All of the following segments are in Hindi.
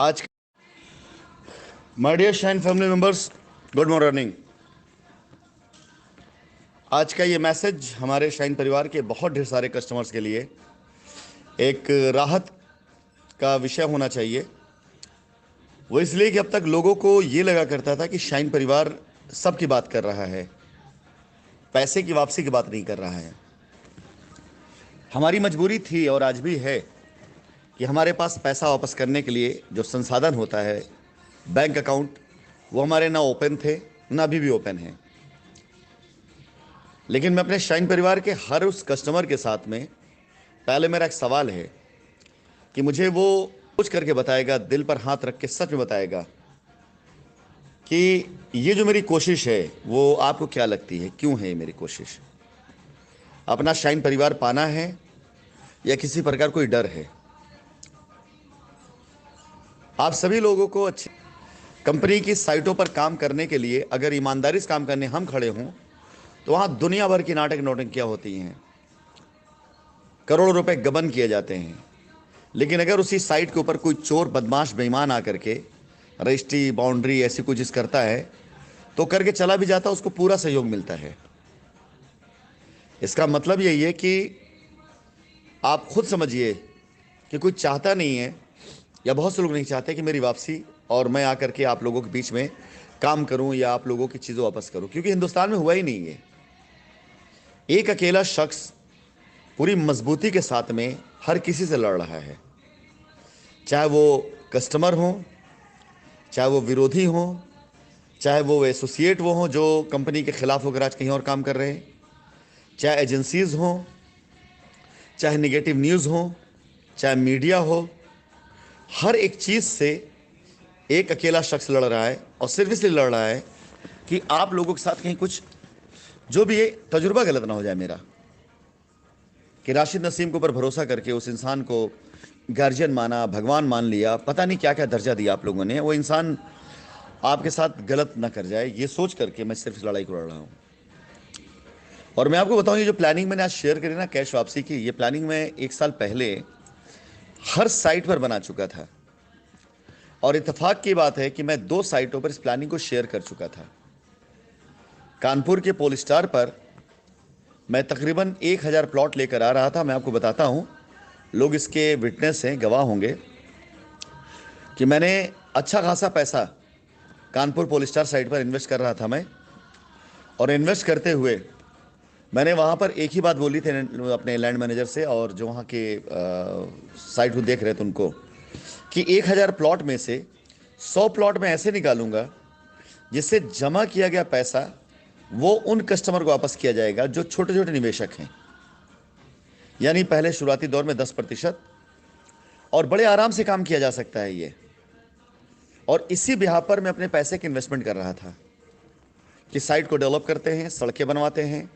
आज my dear shine family members, good morning. आज का ये मैसेज हमारे शाइन परिवार के बहुत ढेर सारे कस्टमर्स के लिए एक राहत का विषय होना चाहिए। वो इसलिए कि अब तक लोगों को ये लगा करता था कि शाइन परिवार सबकी बात कर रहा है, पैसे की वापसी की बात नहीं कर रहा है। हमारी मजबूरी थी और आज भी है कि हमारे पास पैसा वापस करने के लिए जो संसाधन होता है, बैंक अकाउंट, वो हमारे ना ओपन थे ना अभी भी ओपन है। लेकिन मैं अपने शाइन परिवार के हर उस कस्टमर के साथ में पहले मेरा एक सवाल है कि मुझे वो कुछ करके बताएगा, दिल पर हाथ रख के सच में बताएगा कि ये जो मेरी कोशिश है वो आपको क्या लगती है, क्यों है ये मेरी कोशिश? अपना शाइन परिवार पाना है या किसी प्रकार कोई डर है? आप सभी लोगों को अच्छी कंपनी की साइटों पर काम करने के लिए अगर ईमानदारी से काम करने हम खड़े हों तो वहाँ दुनिया भर की नाटक नौटंकियाँ होती हैं, करोड़ों रुपए गबन किए जाते हैं। लेकिन अगर उसी साइट के ऊपर कोई चोर बदमाश बेईमान आकर के रजिस्ट्री बाउंड्री ऐसी कुछ चीज़ करता है तो करके चला भी जाता है, उसको पूरा सहयोग मिलता है। इसका मतलब यही है कि आप खुद समझिए कि कोई चाहता नहीं है या बहुत से लोग नहीं चाहते कि मेरी वापसी और मैं आकर के आप लोगों के बीच में काम करूं या आप लोगों की चीज़ों वापस करूं, क्योंकि हिंदुस्तान में हुआ ही नहीं है। एक अकेला शख्स पूरी मजबूती के साथ में हर किसी से लड़ रहा है, चाहे वो कस्टमर हो, चाहे वो विरोधी हो, चाहे वो एसोसिएट वो हों जो कंपनी के खिलाफ होकर आज कहीं और काम कर रहे हैं, चाहे एजेंसीज हों, चाहे निगेटिव न्यूज़ हो, चाहे मीडिया हो। हर एक चीज़ से एक अकेला शख्स लड़ रहा है और सिर्फ इसलिए लड़ रहा है कि आप लोगों के साथ कहीं कुछ जो भी ये तजुर्बा गलत ना हो जाए मेरा, कि राशिद नसीम के ऊपर भरोसा करके उस इंसान को गार्जियन माना, भगवान मान लिया, पता नहीं क्या क्या दर्जा दिया आप लोगों ने, वो इंसान आपके साथ गलत ना कर जाए, ये सोच करके मैं सिर्फ इस लड़ाई को लड़ रहा हूँ। और मैं आपको बताऊँ, ये जो प्लानिंग मैंने आज शेयर करी ना कैश वापसी की, ये प्लानिंग मैं 1 साल पहले हर साइट पर बना चुका था। और इत्तेफाक की बात है कि मैं 2 साइटों पर इस प्लानिंग को शेयर कर चुका था। कानपुर के पोल स्टार पर मैं तकरीबन 1000 प्लॉट लेकर आ रहा था। मैं आपको बताता हूँ, लोग इसके विटनेस हैं, गवाह होंगे कि मैंने अच्छा खासा पैसा कानपुर पोल स्टार साइट पर इन्वेस्ट कर रहा था मैं। और इन्वेस्ट करते हुए मैंने वहाँ पर एक ही बात बोली थी अपने लैंड मैनेजर से और जो वहाँ के साइट को देख रहे थे उनको, कि 1000 प्लॉट में से 100 प्लॉट में ऐसे निकालूंगा जिससे जमा किया गया पैसा वो उन कस्टमर को वापस किया जाएगा जो छोटे छोटे निवेशक हैं, यानी पहले शुरुआती दौर में 10%, और बड़े आराम से काम किया जा सकता है ये। और इसी बिहार पर मैं अपने पैसे की इन्वेस्टमेंट कर रहा था कि साइट को डेवलप करते हैं, सड़कें बनवाते हैं,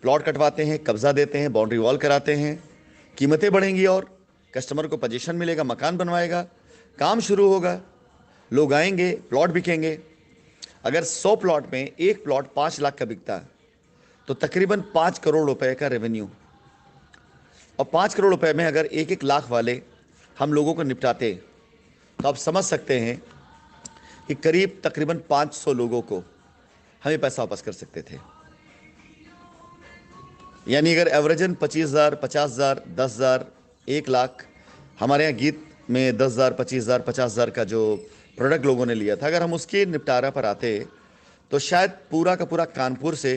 प्लॉट कटवाते हैं, कब्जा देते हैं, बाउंड्री वॉल कराते हैं, कीमतें बढ़ेंगी और कस्टमर को पोजीशन मिलेगा, मकान बनवाएगा, काम शुरू होगा, लोग आएंगे, प्लॉट बिकेंगे। अगर 100 प्लॉट में एक प्लॉट 5 लाख का बिकता तो तकरीबन 5 करोड़ रुपए का रेवेन्यू, और 5 करोड़ रुपए में अगर 1-1 लाख वाले हम लोगों को निपटाते तो आप समझ सकते हैं कि करीब तकरीबन 500 लोगों को हमें पैसा वापस कर सकते थे। यानी अगर एवरेजन 25,000, 50,000, 10,000, 1 लाख, हमारे यहाँ गीत में 10,000, 25,000, 50,000 का जो प्रोडक्ट लोगों ने लिया था, अगर हम उसके निपटारा पर आते तो शायद पूरा का पूरा कानपुर से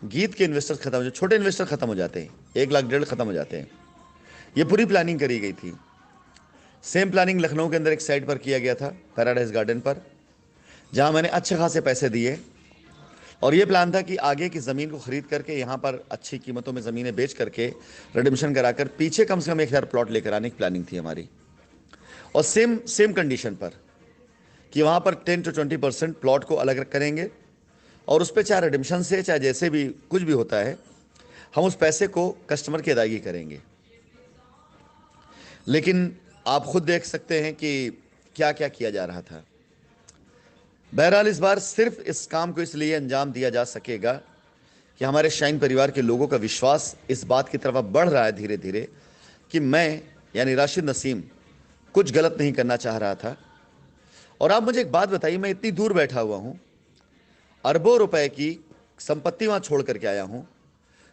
गीत के इन्वेस्टर्स खत्म हो जाते, छोटे इन्वेस्टर खत्म हो जाते हैं, 1 लाख 1.5 खत्म हो जाते हैं। ये पूरी प्लानिंग करी गई थी। सेम प्लानिंग लखनऊ के अंदर एक साइट पर किया गया था, पैराडाइज गार्डन पर, जहाँ मैंने अच्छे खासे पैसे दिए और ये प्लान था कि आगे की ज़मीन को ख़रीद करके यहाँ पर अच्छी कीमतों में ज़मीनें बेच करके रिडिम्पशन कराकर पीछे कम से कम 1000 प्लॉट लेकर आने की प्लानिंग थी हमारी। और सेम कंडीशन पर कि वहाँ पर 10 to 20% प्लॉट को अलग करेंगे और उस पर चाहे रिडिम्पशन से चाहे जैसे भी कुछ भी होता है, हम उस पैसे को कस्टमर की अदायगी करेंगे। लेकिन आप खुद देख सकते हैं कि क्या क्या किया जा रहा था। बहरहाल इस बार सिर्फ इस काम को इसलिए अंजाम दिया जा सकेगा कि हमारे शाइन परिवार के लोगों का विश्वास इस बात की तरफ बढ़ रहा है धीरे धीरे कि मैं यानी राशिद नसीम कुछ गलत नहीं करना चाह रहा था, और आप मुझे एक बात बताइए, मैं इतनी दूर बैठा हुआ हूं, अरबों रुपए की संपत्ति वहां छोड़ करके आया हूं,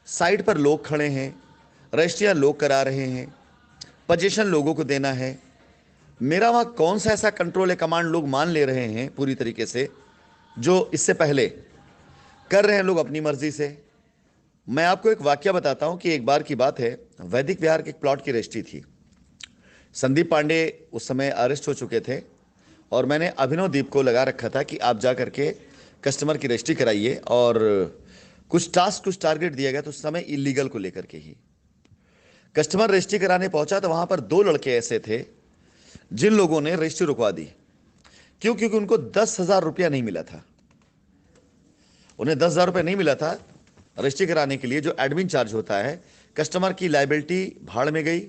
साइड पर लोग खड़े हैं, रजिस्ट्रियां लोग करा रहे हैं, पोजीशन लोगों को देना है, मेरा वहां कौन सा ऐसा कंट्रोल है, कमांड लोग मान ले रहे हैं पूरी तरीके से, जो इससे पहले कर रहे हैं लोग अपनी मर्जी से। मैं आपको एक वाक्य बताता हूं कि एक बार की बात है, वैदिक विहार के एक प्लॉट की रजिस्ट्री थी। संदीप पांडे उस समय अरेस्ट हो चुके थे और मैंने अभिनव दीप को लगा रखा था कि आप जा करके कस्टमर की रजिस्ट्री कराइए, और कुछ टास्क कुछ टारगेट दिया गया, तो उस समय इलीगल को लेकर के ही कस्टमर रजिस्ट्री कराने पहुंचा, तो वहां पर 2 लड़के ऐसे थे जिन लोगों ने रजिस्ट्री रुकवा दी। क्यों? क्योंकि उनको 10,000 रुपया नहीं मिला था। उन्हें 10,000 रुपया नहीं मिला था रजिस्ट्री कराने के लिए, जो एडमिन चार्ज होता है। कस्टमर की लायबिलिटी भाड़ में गई,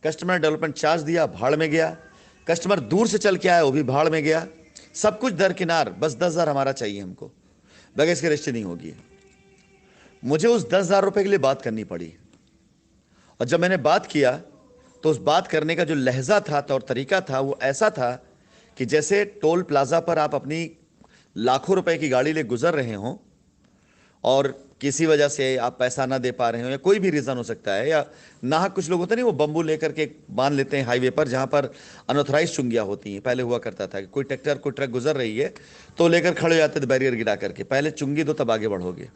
कस्टमर डेवलपमेंट चार्ज दिया, भाड़ में गया, कस्टमर दूर से चल के आया, वो भी भाड़ में गया, सब कुछ दरकिनार। बस 10,000 हमारा चाहिए हमको, बगैर इसके रजिस्ट्री नहीं होगी। मुझे उस 10,000 रुपए के लिए बात करनी पड़ी, और जब मैंने बात किया तो उस बात करने का जो लहजा था, तौर तरीका था, वो ऐसा था कि जैसे टोल प्लाजा पर आप अपनी लाखों रुपए की गाड़ी ले गुजर रहे हों और किसी वजह से आप पैसा ना दे पा रहे हो, या कोई भी रीज़न हो सकता है, या नाहक कुछ लोग होते नहीं, वो बम्बू लेकर के बांध लेते हैं हाईवे पर, जहां पर अनऑथराइज चुंगियां होती हैं। पहले हुआ करता था कि कोई ट्रैक्टर कोई ट्रक गुजर रही है तो लेकर खड़े हो जाते थे बैरियर गिरा करके, पहले चुंगी दो तब आगे बढ़ोगे।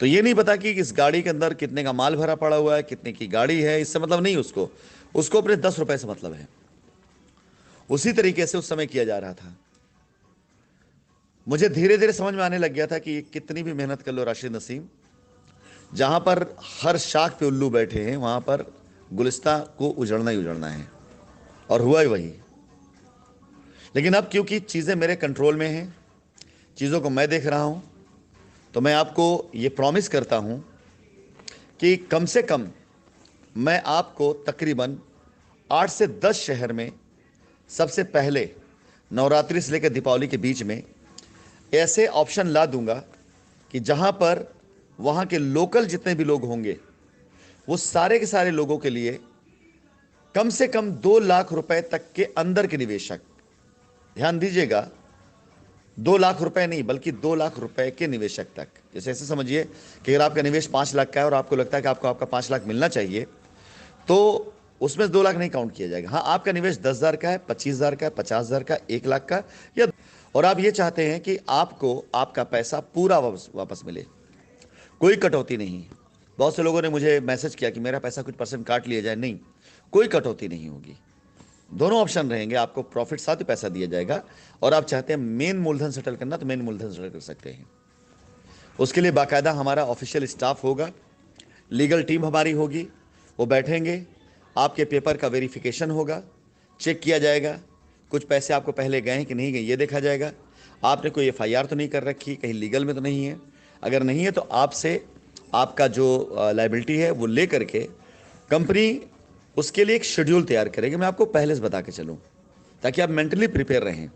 तो ये नहीं पता कि इस गाड़ी के अंदर कितने का माल भरा पड़ा हुआ है, कितने की गाड़ी है, इससे मतलब नहीं उसको, उसको अपने 10 रुपए से मतलब है। उसी तरीके से उस समय किया जा रहा था। मुझे धीरे धीरे समझ में आने लग गया था कि कितनी भी मेहनत कर लो राशिद नसीम, जहां पर हर शाख पे उल्लू बैठे हैं, वहां पर गुलिस्ता को उजड़ना ही उजड़ना है, और हुआ ही वही। लेकिन अब क्योंकि चीज़ें मेरे कंट्रोल में हैं, चीज़ों को मैं देख रहा हूं, तो मैं आपको ये प्रॉमिस करता हूं कि कम से कम मैं आपको तकरीबन 8 से 10 शहर में सबसे पहले नवरात्रि से लेकर दीपावली के बीच में ऐसे ऑप्शन ला दूंगा कि जहां पर वहां के लोकल जितने भी लोग होंगे, वो सारे के सारे लोगों के लिए कम से कम 2 लाख रुपए तक के अंदर के निवेशक, ध्यान दीजिएगा, 2 लाख रुपए नहीं बल्कि 2 लाख रुपए के निवेशक तक। जैसे ऐसे समझिए कि अगर आपका निवेश 5 लाख का है और आपको लगता है कि आपको आपका 5 लाख मिलना चाहिए, तो उसमें 2 लाख नहीं काउंट किया जाएगा। हाँ, आपका निवेश 10,000 का है, 25,000 का है, 50,000 का, 1 लाख का, या और आप ये चाहते हैं कि आपको आपका पैसा पूरा वापस मिले, कोई कटौती नहीं। बहुत से लोगों ने मुझे मैसेज किया कि मेरा पैसा कुछ परसेंट काट लिया जाए। नहीं, कोई कटौती नहीं होगी, दोनों ऑप्शन रहेंगे, आपको प्रॉफिट साथ ही पैसा दिया जाएगा। और आप चाहते हैं मेन मूलधन सेटल करना, तो मेन मूलधन सेटल कर सकते हैं। उसके लिए बाकायदा हमारा ऑफिशियल स्टाफ होगा, लीगल टीम हमारी होगी, वो बैठेंगे, आपके पेपर का वेरिफिकेशन होगा, चेक किया जाएगा, कुछ पैसे आपको पहले गए हैं कि नहीं गए ये देखा जाएगा, आपने कोई एफआईआर तो नहीं कर रखी, कहीं लीगल में तो नहीं है। अगर नहीं है तो आपसे आपका जो लायबिलिटी है वो ले करके कंपनी उसके लिए एक शेड्यूल तैयार करेगी। मैं आपको पहले से बता के चलूँ ताकि आप मेंटली प्रिपेयर रहें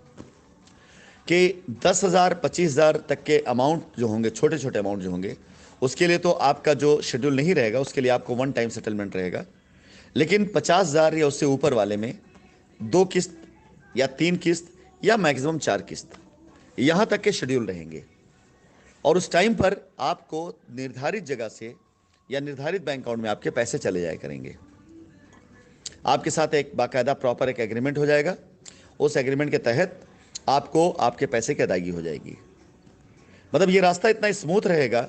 कि 10,000 25,000 तक के अमाउंट जो होंगे, छोटे छोटे अमाउंट जो होंगे, उसके लिए तो आपका जो शेड्यूल नहीं रहेगा, उसके लिए आपको 1 टाइम सेटलमेंट रहेगा। लेकिन 50,000 या उससे ऊपर वाले में 2 किस्त या 3 किस्त या मैक्सिमम 4 किस्त, यहां तक के शेड्यूल रहेंगे। और उस टाइम पर आपको निर्धारित जगह से या निर्धारित बैंक अकाउंट में आपके पैसे चले जाया करेंगे। आपके साथ एक बाकायदा प्रॉपर एक एग्रीमेंट हो जाएगा, उस एग्रीमेंट के तहत आपको आपके पैसे की अदायगी हो जाएगी। मतलब ये रास्ता इतना स्मूथ रहेगा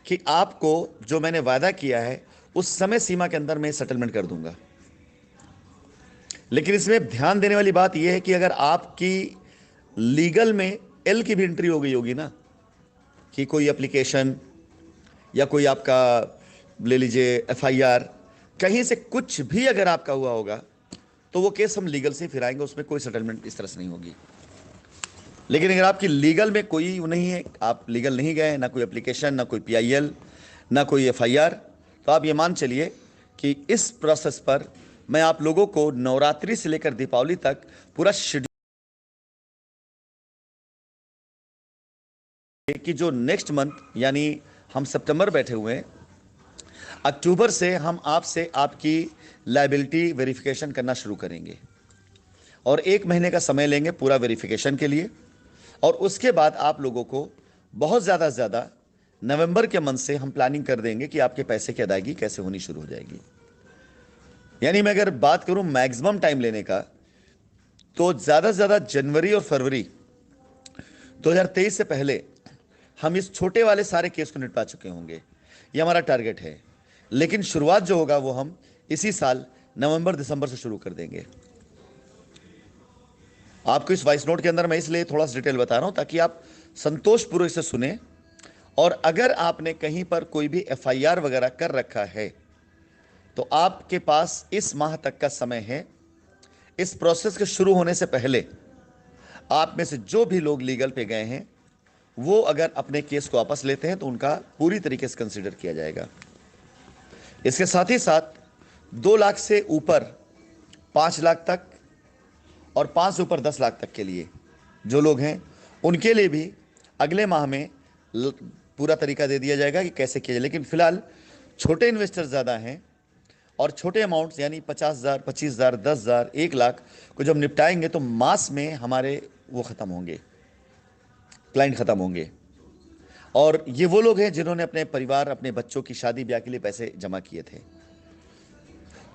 कि आपको जो मैंने वादा किया है उस समय सीमा के अंदर मैं सेटलमेंट कर दूंगा। लेकिन इसमें ध्यान देने वाली बात यह है कि अगर आपकी लीगल में एल की भी एंट्री हो गई होगी ना, कि कोई एप्लीकेशन या कोई आपका ले लीजिए एफआईआर, कहीं से कुछ भी अगर आपका हुआ होगा, तो वो केस हम लीगल से फिराएंगे, उसमें कोई सेटलमेंट इस तरह से नहीं होगी। लेकिन अगर आपकी लीगल में कोई नहीं है, आप लीगल नहीं गए, ना कोई एप्लीकेशन, ना कोई पीआईएल, ना कोई एफआईआर, तो आप ये मान चलिए कि इस प्रोसेस पर मैं आप लोगों को नवरात्रि से लेकर दीपावली तक पूरा शेड्यूल कि जो नेक्स्ट मंथ, यानी हम सितंबर बैठे हुए हैं, अक्टूबर से हम आपसे आपकी लायबिलिटी वेरिफिकेशन करना शुरू करेंगे। और 1 महीने का समय लेंगे पूरा वेरिफिकेशन के लिए। और उसके बाद आप लोगों को बहुत ज़्यादा से ज़्यादा नवंबर के मंथ से हम प्लानिंग कर देंगे कि आपके पैसे की अदायगी कैसे होनी शुरू हो जाएगी। यानी मैं अगर बात करूं मैक्सिमम टाइम लेने का, तो ज़्यादा से ज़्यादा जनवरी और फरवरी 2023 से पहले हम इस छोटे वाले सारे केस को निपटा चुके होंगे। ये हमारा टारगेट है। लेकिन शुरुआत जो होगा वो हम इसी साल नवंबर दिसंबर से शुरू कर देंगे। आपको इस वॉइस नोट के अंदर मैं इसलिए थोड़ा सा डिटेल बता रहा हूं ताकि आप संतोषपूर्वक इसे सुने। और अगर आपने कहीं पर कोई भी एफआईआर वगैरह कर रखा है तो आपके पास इस माह तक का समय है। इस प्रोसेस के शुरू होने से पहले आप में से जो भी लोग लीगल पे गए हैं वो अगर अपने केस को वापस लेते हैं तो उनका पूरी तरीके से कंसीडर किया जाएगा। इसके साथ ही साथ 2 लाख से ऊपर 5 लाख तक और 5 से ऊपर 10 लाख तक के लिए जो लोग हैं उनके लिए भी अगले माह में पूरा तरीका दे दिया जाएगा कि कैसे किया जाए। लेकिन फिलहाल छोटे इन्वेस्टर ज़्यादा हैं और छोटे अमाउंट्स यानी 50,000, 25,000, 10,000, 1 लाख को जब निपटाएंगे तो मास में हमारे वो ख़त्म होंगे, क्लाइंट ख़त्म होंगे। और ये वो लोग हैं जिन्होंने अपने परिवार, अपने बच्चों की शादी ब्याह के लिए पैसे जमा किए थे।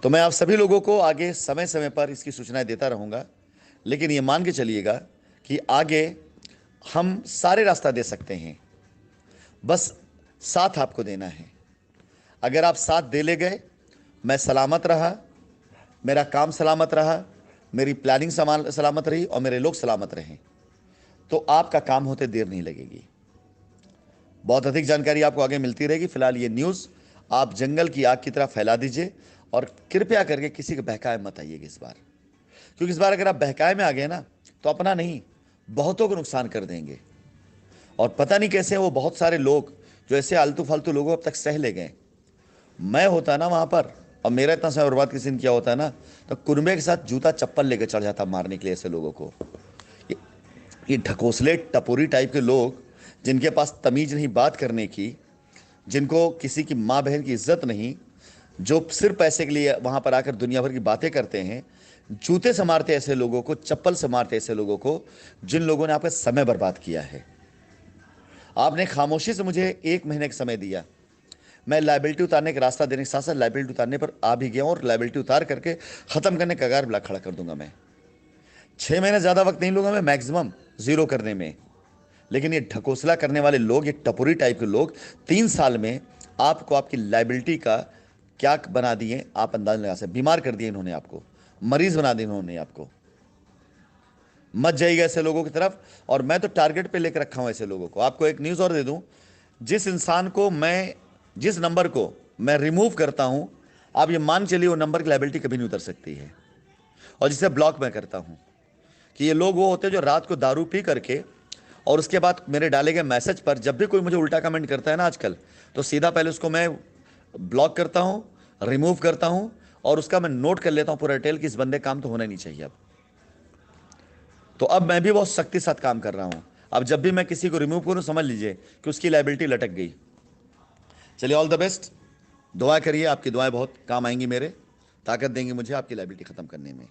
तो मैं आप सभी लोगों को आगे समय समय पर इसकी सूचनाएं देता रहूँगा। लेकिन ये मान के चलिएगा कि आगे हम सारे रास्ता दे सकते हैं, बस साथ आपको देना है। अगर आप साथ दे ले गए, मैं सलामत रहा, मेरा काम सलामत रहा, मेरी प्लानिंग सलामत रही और मेरे लोग सलामत रहें, तो आपका काम होते देर नहीं लगेगी। बहुत अधिक जानकारी आपको आगे मिलती रहेगी। फिलहाल ये न्यूज़ आप जंगल की आग की तरह फैला दीजिए और कृपया करके किसी के बहकाए मत आइएगा इस बार, क्योंकि इस बार अगर आप बहकाए में आ गए ना तो अपना नहीं बहुतों को नुकसान कर देंगे। और पता नहीं कैसे वो बहुत सारे लोग जो ऐसे आलतू फालतू लोगों अब तक सह ले गए। मैं होता ना वहाँ पर और मेरा इतना समय बर्बाद किसी ने किया होता है ना तो कुर्मे के साथ जूता चप्पल लेकर चढ़ जाता मारने के लिए ऐसे लोगों को। ये ढकोसले टपोरी टाइप के लोग जिनके पास तमीज नहीं बात करने की, जिनको किसी की माँ बहन की इज्जत नहीं, जो सिर्फ पैसे के लिए वहाँ पर आकर दुनिया भर की बातें करते हैं, जूते से मारते ऐसे लोगों को, चप्पल से मारते ऐसे लोगों को जिन लोगों ने आपका समय बर्बाद किया है। आपने खामोशी से मुझे 1 महीने का समय दिया। मैं लाइबिलिटी उतारने का रास्ता देने के साथ साथ लाइबिलिटी उतारने पर आ भी गया हूँ और लाइबिलिटी उतार करके ख़त्म करने का कगार पर खड़ा कर दूंगा। मैं 6 महीने ज़्यादा वक्त नहीं लूँगा मैं मैक्सिमम ज़ीरो करने में। लेकिन ये ढकोसला करने वाले लोग, ये टपोरी टाइप के लोग 3 साल में आपको आपकी लाइबिलिटी का क्या बना दिए आप अंदाज़ लगा सकते। बीमार कर दिए इन्होंने आपको, मरीज बना दिए इन्होंने आपको। मत जाइएगा ऐसे लोगों की तरफ। और मैं तो टारगेट पे लेकर रखा हूं ऐसे लोगों को। आपको एक न्यूज़ और दे दूं, जिस नंबर को मैं रिमूव करता हूं, आप ये मान चलिए वो नंबर की लायबिलिटी कभी नहीं उतर सकती है। और जिसे ब्लॉक मैं करता हूं कि ये लोग वो होते हैं जो रात को दारू पी करके और उसके बाद मेरे डाले गए मैसेज पर जब भी कोई मुझे उल्टा कमेंट करता है ना आजकल, तो सीधा पहले उसको मैं ब्लॉक करता हूं, रिमूव करता हूं और उसका मैं नोट कर लेता हूं पूरा डिटेल कि इस बंदे काम तो होना नहीं चाहिए अब। तो अब मैं भी बहुत सख्ती साथ काम कर रहा हूं। अब जब भी मैं किसी को रिमूव करूं समझ लीजिए कि उसकी लायबिलिटी लटक गई। चलिए, ऑल द बेस्ट। दुआ करिए, आपकी दुआएं बहुत काम आएंगी मेरे, ताकत देंगी मुझे आपकी लायबिलिटी खत्म करने में।